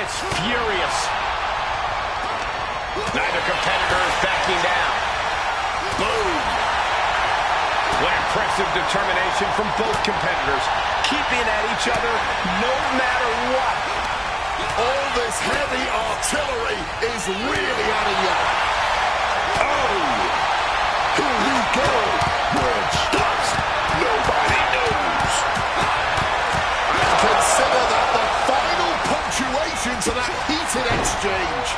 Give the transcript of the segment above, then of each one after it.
is furious. Neither competitor is backing down. Boom. What impressive determination from both competitors, keeping at each other no matter what. All this heavy artillery is really adding up. Oh! Here we go. Where it stops, nobody knows. And consider that the final punctuation to that heated exchange.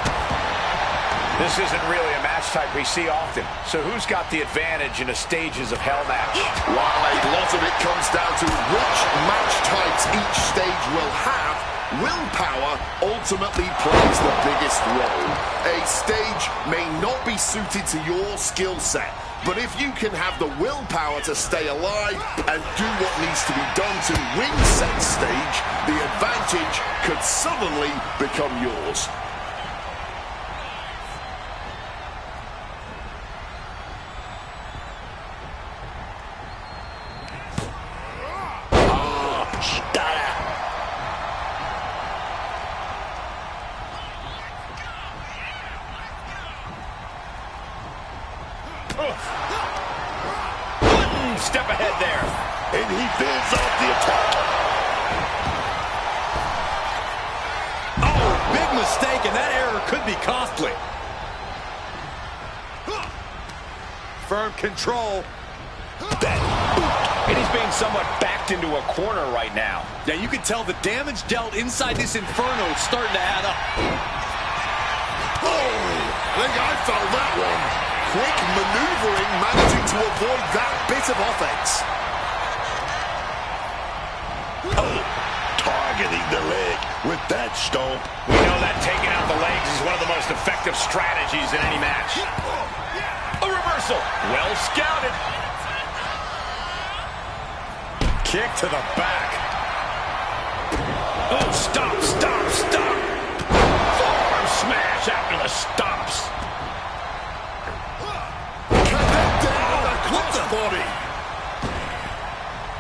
This isn't really a match type we see often, so who's got the advantage in a stages of hell match? While a lot of it comes down to which match types each stage will have, willpower ultimately plays the biggest role. A stage may not be suited to your skill set, but if you can have the willpower to stay alive and do what needs to be done to win said stage, the advantage could suddenly become yours. Step ahead there. And he fends off the attack. Oh, big mistake, and that error could be costly. Firm control. And he's being somewhat backed into a corner right now. Yeah, you can tell the damage dealt inside this Inferno is starting to add up. Oh, I think I felt that one. Quick maneuvering, managing to avoid that bit of offense. Oh, targeting the leg with that stomp. We know that taking out the legs is one of the most effective strategies in any match. A reversal. Well scouted. Kick to the back. Oh, stop, stop, stop. Forearm smash after the stops. Body.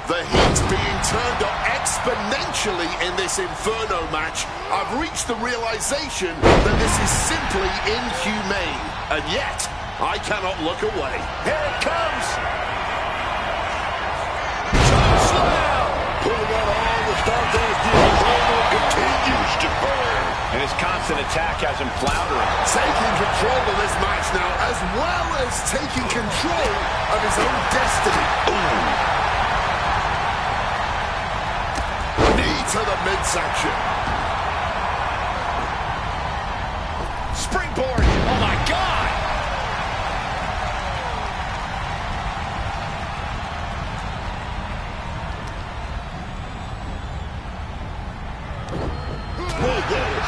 The heat's being turned up exponentially in this Inferno match. I've reached the realization that this is simply inhumane, and yet I cannot look away. Here it comes. Pulling out all the stops as the Inferno continues to burn. And his constant attack has him floundering. Taking control of this match now, as well as taking control of his own destiny. Ooh. Knee to the midsection. Springboard. Oh, my God.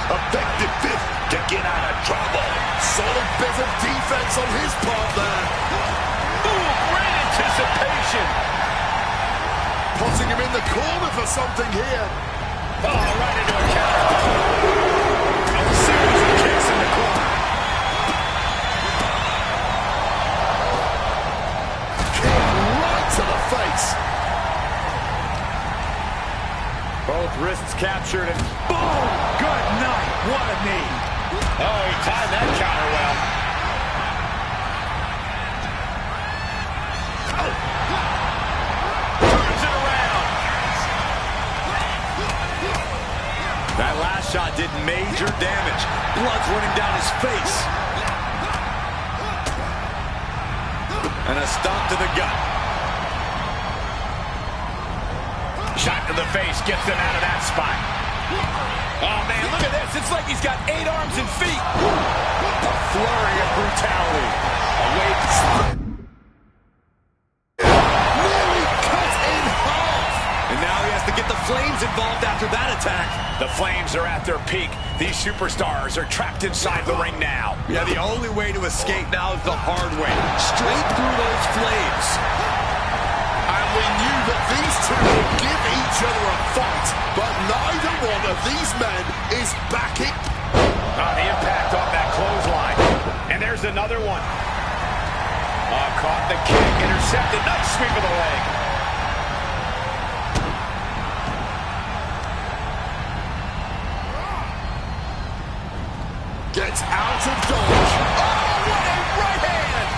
Effective fifth to get out of trouble. Solid bit of defense on his part there. Ooh, great anticipation. Putting him in the corner for something here. Oh, right into a counter. A series of kicks in the corner. Kick right to the face. Both wrists captured and boom! Good night. What a knee. Oh, he timed that counter well. Oh. Turns it around. That last shot did major damage. Blood's running down his face. And a stomp to the gut. Shot to the face gets them out of that spot. Oh, man, look at this. It's like he's got 8 arms and feet. A flurry of brutality. Nearly cut in half. And now he has to get the Flames involved after that attack. The Flames are at their peak. These superstars are trapped inside the ring now. Yeah, the only way to escape now is the hard way. Straight through those Flames. And we knew that these two would give each other a fight, but neither one of these men is backing. Oh, the impact off that clothesline. And there's another one. Oh, caught the kick, intercepted. Nice sweep of the leg. Gets out of dodge. Oh, what a right hand!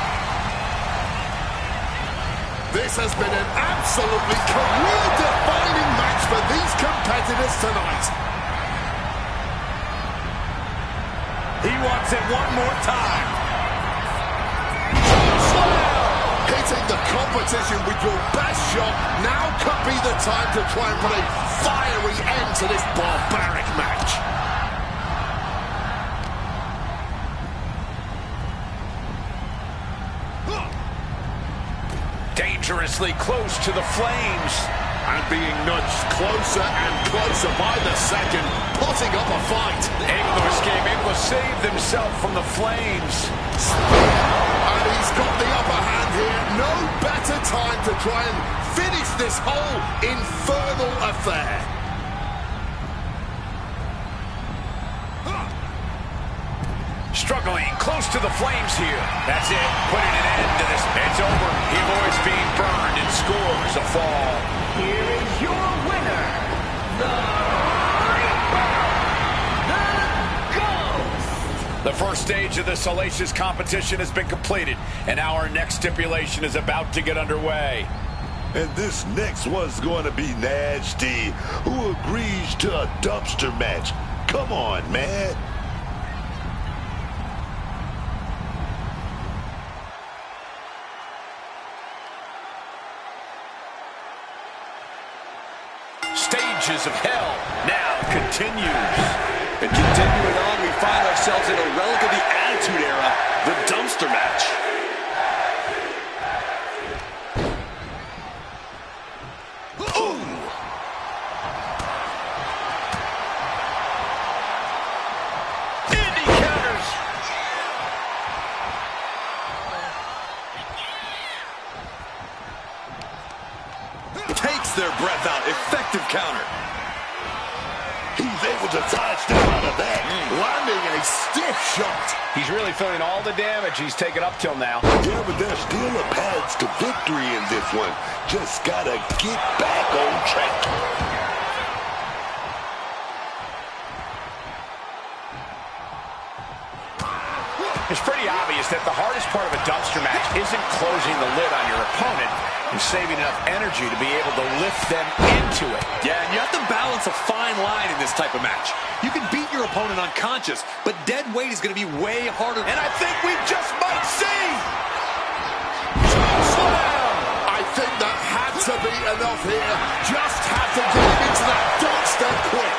This has been an absolutely career-defining match for these competitors tonight. He wants it one more time. Hitting the competition with your best shot now could be the time to try and put a fiery end to this barbaric match. Dangerously close to the flames. And being nudged closer and closer by the second, putting up a fight. Able to escape, able to save themselves from the flames. And he's got the upper hand here. No better time to try and finish this whole infernal affair. Struggling, close to the flames here. That's it, putting an end to this. It's over. He avoids being burned and scores a fall. Here is your winner, the Reaper, the Ghost. The first stage of this salacious competition has been completed, and our next stipulation is about to get underway. And this next one's going to be nasty. Who agrees to a dumpster match? Come on, man. Stages of hell now continues. And continuing on, we find ourselves in a relic of the Attitude Era, the dumpster match. Indy counters. Takes their breath out. Effective counter. He's able to sidestep out of that. Landing a stiff shot. He's really feeling all the damage he's taken up till now. Yeah, but there's still a path to victory in this one. Just gotta get back on track. It's pretty obvious that the hardest part of a dumpster match isn't closing the lid on your opponent and saving enough energy to be able to lift them into it. Yeah, and you have to balance a fine line in this type of match. You can beat your opponent unconscious, but dead weight is going to be way harder. And I think we just might see. I think that had to be enough here. Just had to get him into that dumpster quick.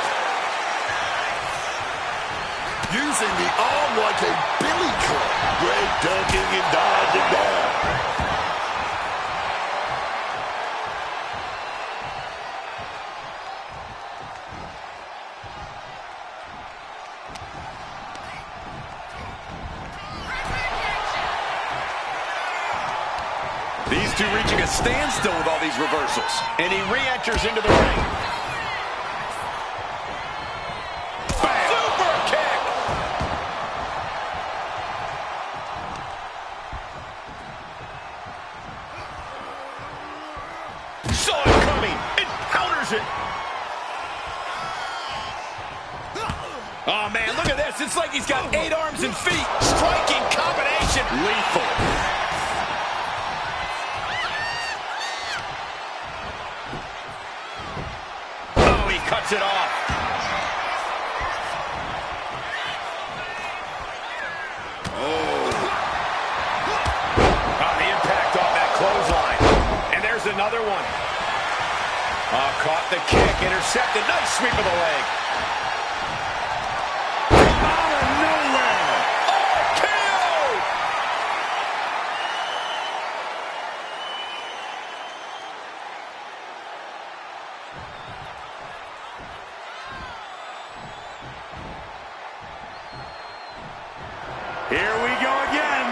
Using the arm like a billy club. Great dunking and dodging down. These two reaching a standstill with all these reversals. And he re-enters into the ring. Super kick! Saw it coming and counters it. Oh, man, look at this. It's like he's got 8 arms and feet. Striking combination. Lethal. Cuts it off. Oh, the impact on that clothesline. And there's another one. Caught the kick, intercepted. Nice sweep of the leg. Out of nowhere. RKO! Here we go again.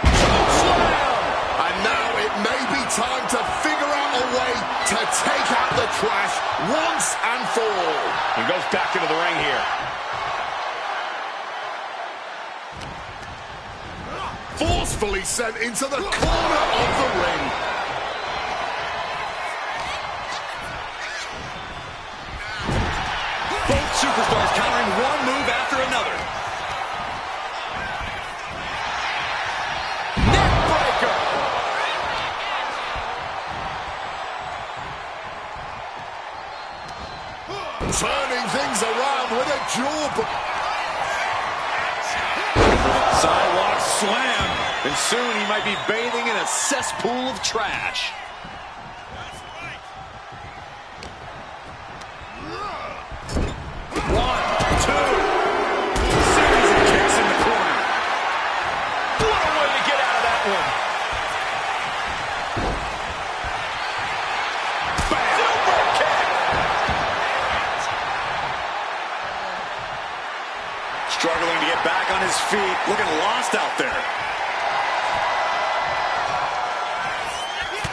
Slam! And now it may be time to figure out a way to take out the trash once and for all. He goes back into the ring here. Forcefully sent into the corner of the ring. Both superstars countering one move after Turning things around with a jaw. Sidewalk slam. And soon he might be bathing in a cesspool of trash. Struggling to get back on his feet, looking lost out there.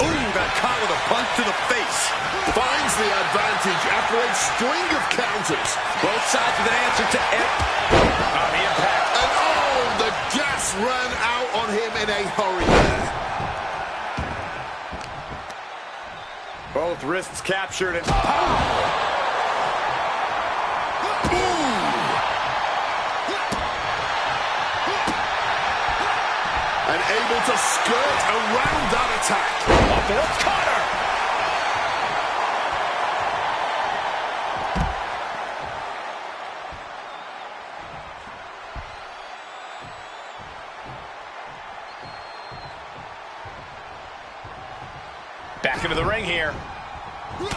Ooh, got caught with a punch to the face. Finds the advantage after a string of counters. Both sides with an answer to the impact. And oh, the gas ran out on him in a hurry there. Both wrists captured and and able to skirt around that attack. Off the ropes, Connor! Back into the ring here.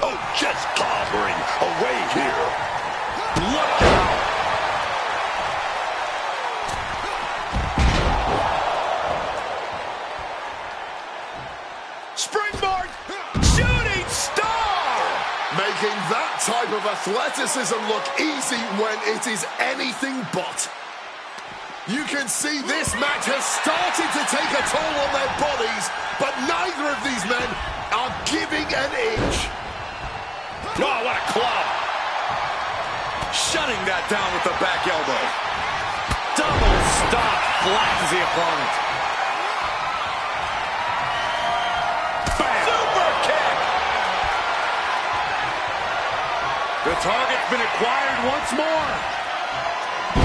Oh, just clobbering away here. Look out! Springboard! Shooting star! Making that type of athleticism look easy when it is anything but. You can see this match has started to take a toll on their bodies, but neither of these men are giving an inch. Oh, what a club! shutting that down with the back elbow. Double stop, flattens the opponent. Super kick! The target's been acquired once more.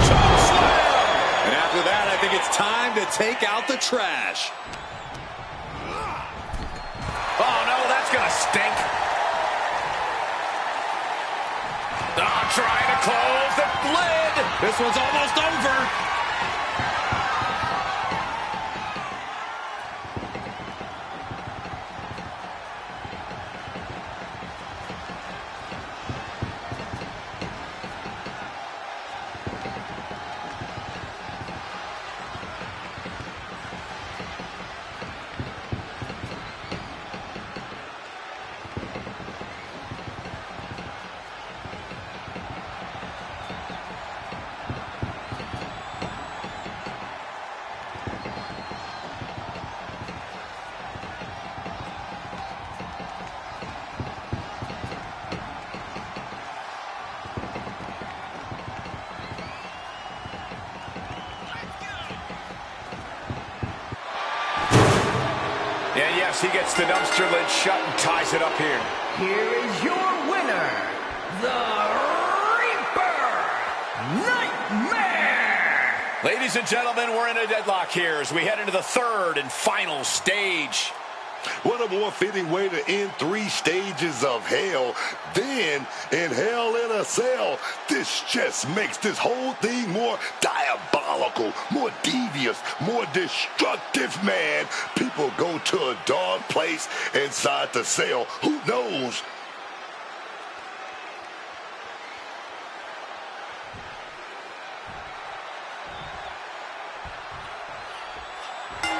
Choke slam! And after that, I think it's time to take out the trash. Oh, no, that's gonna stink. Oh, trying to close the lid. This one's almost over. And yes, he gets the dumpster lid shut and ties it up here. Here is your winner, the Reaper Nightmare! Ladies and gentlemen, we're in a deadlock here as we head into the third and final stage. What a more fitting way to end 3 stages of hell than in Hell in a Cell. This just makes this whole thing more diabolical, more devious, more destructive, man. People go to a dark place inside the cell. Who knows?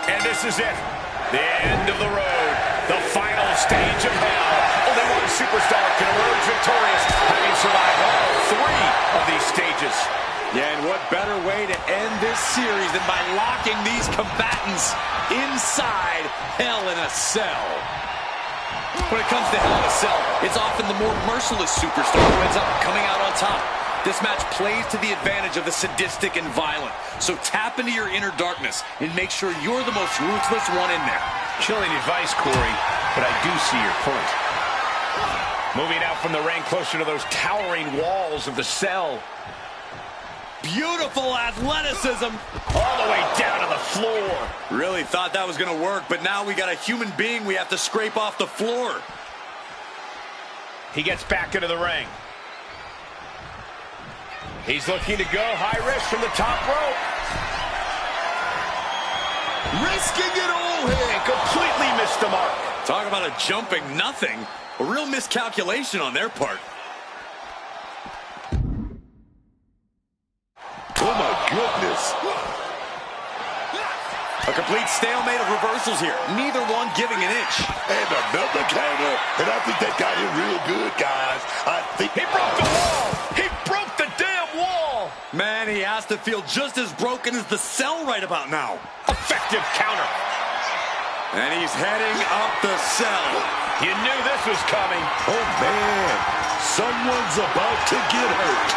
And this is it. The end of the road. The final stage of hell. Only one superstar can emerge victorious, having survived all 3 of these stages. Yeah, and what better way to end this series than by locking these combatants inside Hell in a Cell. When it comes to Hell in a Cell, it's often the more merciless superstar who ends up coming out on top. This match plays to the advantage of the sadistic and violent. So tap into your inner darkness and make sure you're the most ruthless one in there. Chilling advice, Corey, but I do see your point. Moving out from the ring closer to those towering walls of the cell. Beautiful athleticism. All the way down to the floor. Really thought that was going to work, but now we got a human being we have to scrape off the floor. He gets back into the ring. He's looking to go high risk from the top rope. Risking it all here. And completely missed the mark. Talk about a jumping nothing. A real miscalculation on their part. Oh, my goodness. A complete stalemate of reversals here. Neither one giving an inch. And another counter. And I think that got him real good, guys. I think He broke the wall. He broke the damn wall. Man, he has to feel just as broken as the cell right about now. Effective counter. And he's heading up the cell. You knew this was coming. Oh, man. Someone's about to get hurt.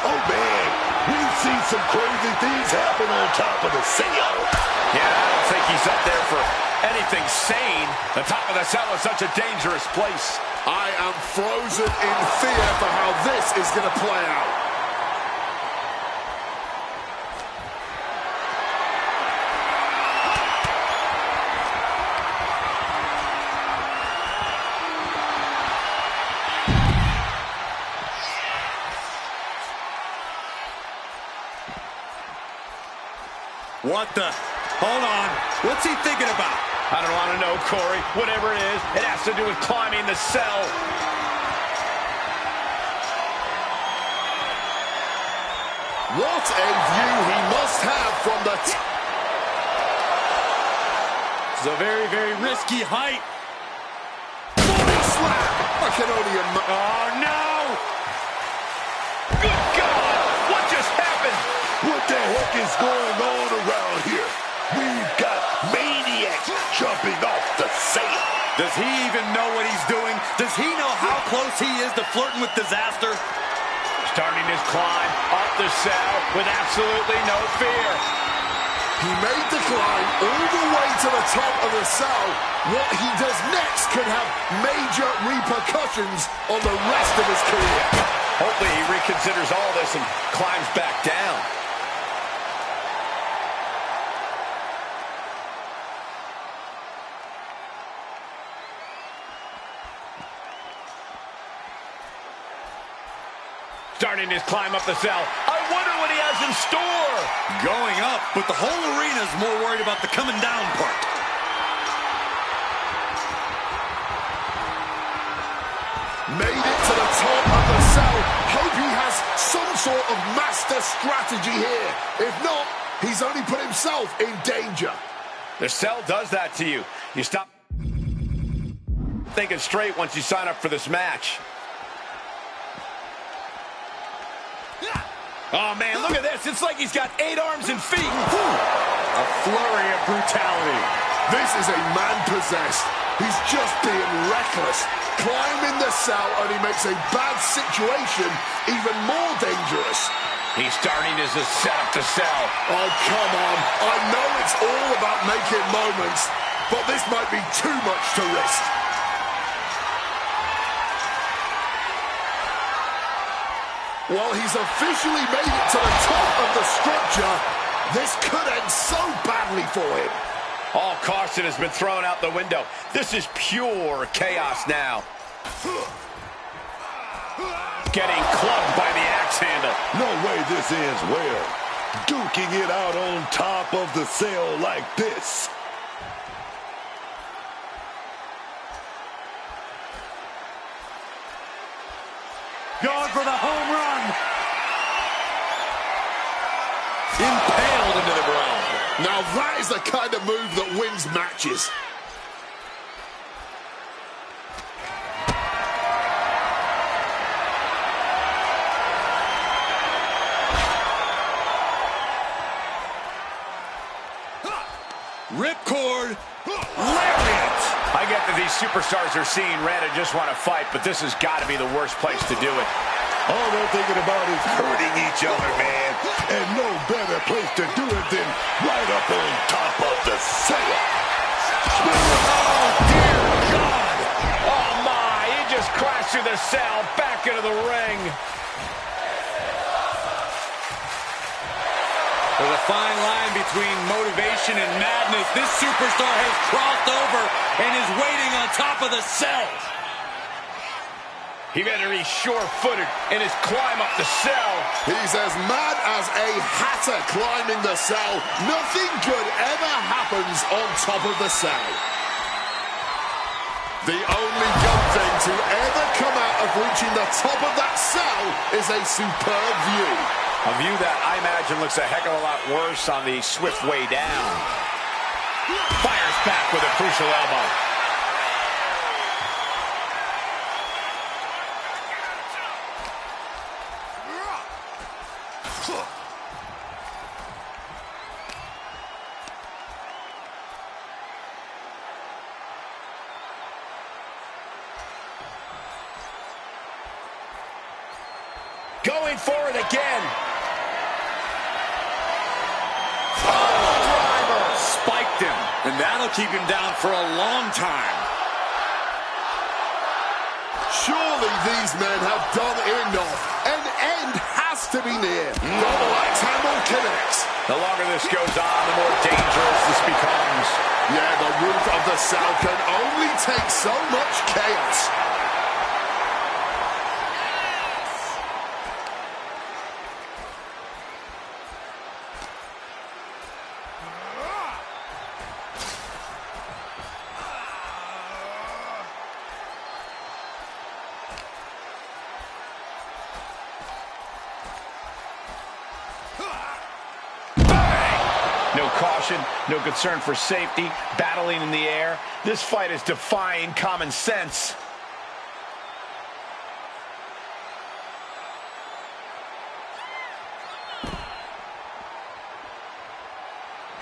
Oh, man. We've seen some crazy things happen on top of the cell. Yeah, I don't think he's up there for anything sane. The top of the cell is such a dangerous place. I am frozen in fear for how this is going to play out. What the? Hold on. What's he thinking about? I don't want to know, Corey. Whatever it is, it has to do with climbing the cell. What a view he must have from the It's a very, very risky height. body slam. I can only imagine. Oh, no! Good God! What just happened? What the heck is going on around here? We've got maniacs jumping off the cell. Does he even know what he's doing? Does he know how close he is to flirting with disaster? Starting his climb up the cell with absolutely no fear. He made the climb all the way to the top of the cell. What he does next could have major repercussions on the rest of his career. Hopefully he reconsiders all this and climbs back down. Starting his climb up the cell. I wonder what he has in store. Going up, but the whole arena's more worried about the coming down part. Made it to the top of the cell. Hope he has some sort of master strategy here. If not, he's only put himself in danger. The cell does that to you. You stop thinking straight once you sign up for this match. Oh, man, look at this. It's like he's got 8 arms and feet. A flurry of brutality. This is a man possessed. He's just being reckless. Climbing the cell only makes a bad situation even more dangerous. He's starting his set up the cell. Oh, come on. I know it's all about making moments, but this might be too much to risk. While he's officially made it to the top of the structure, this could end so badly for him. All caution has been thrown out the window. This is pure chaos now. Getting clubbed by the axe handle. No way this ends well. Duking it out on top of the cell like this. Going for the home run. Impaled into the ground. Now that is the kind of move that wins matches. Ripcord. Lariat. I get that these superstars are seeing red and just want to fight, but this has got to be the worst place to do it. All they're thinking about is hurting each other, man. And no better place to do it than right up on top of the cell. Oh, dear God. Oh, my. He just crashed through the cell, back into the ring. There's a fine line between motivation and madness. This superstar has crossed over and is waiting on top of the cell. He better be sure-footed in his climb up the cell. He's as mad as a hatter climbing the cell. Nothing good ever happens on top of the cell. The only good thing to ever come out of reaching the top of that cell is a superb view. A view that I imagine looks a heck of a lot worse on the swift way down. Fires back with a crucial elbow. Going forward again. Driver spiked him, and that'll keep him down for a long time. Surely these men have done enough. An end has to be near. Double axe handle connects. The longer this goes on, the more dangerous this becomes. Yeah, the roof of the cell can only take so much chaos. No caution, no concern for safety, battling in the air. This fight is defying common sense.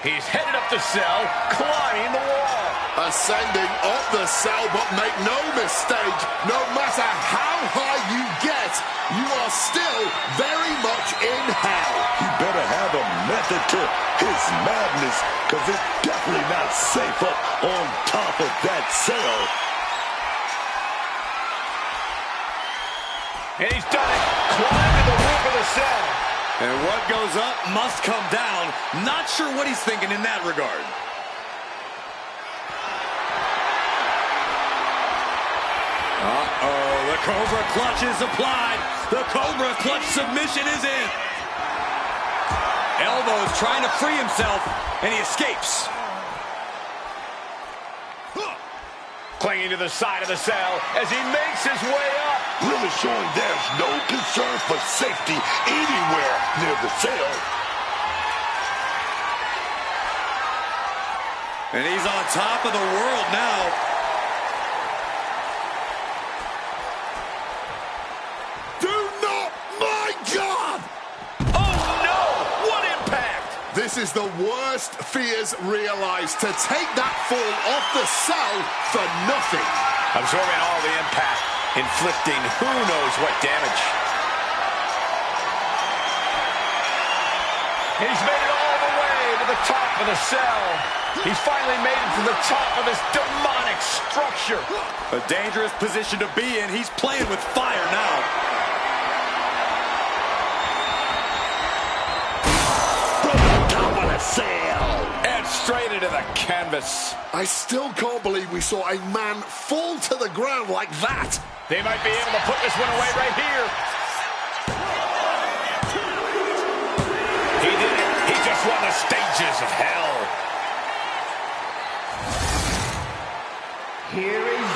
He's headed up the cell, climbing the wall. Ascending up the cell, but make no mistake, no matter how high you get, you are still very much in hell. He better have a method to his madness, because it's definitely not safe up on top of that cell. And he's done it, climbing the roof of the cell. And what goes up must come down. Not sure what he's thinking in that regard. Uh-oh, the Cobra clutch is applied. The Cobra clutch submission is in. Elbows trying to free himself, and he escapes. Clinging to the side of the cell as he makes his way up. Really showing there's no concern for safety anywhere near the cell. And he's on top of the world now. Do not, my God! Oh no, what impact! This is the worst fears realized, to take that fall off the cell for nothing. Absorbing all the impact, inflicting who knows what damage. He's made it all the way to the top of the cell. He's finally made it to the top of this demonic structure. A dangerous position to be in. He's playing with fire now. From the top of the cell. And straight into the canvas. I still can't believe we saw a man fall to the ground like that. They might be able to put this one away right here. He did it. He just won the stages of hell. Here is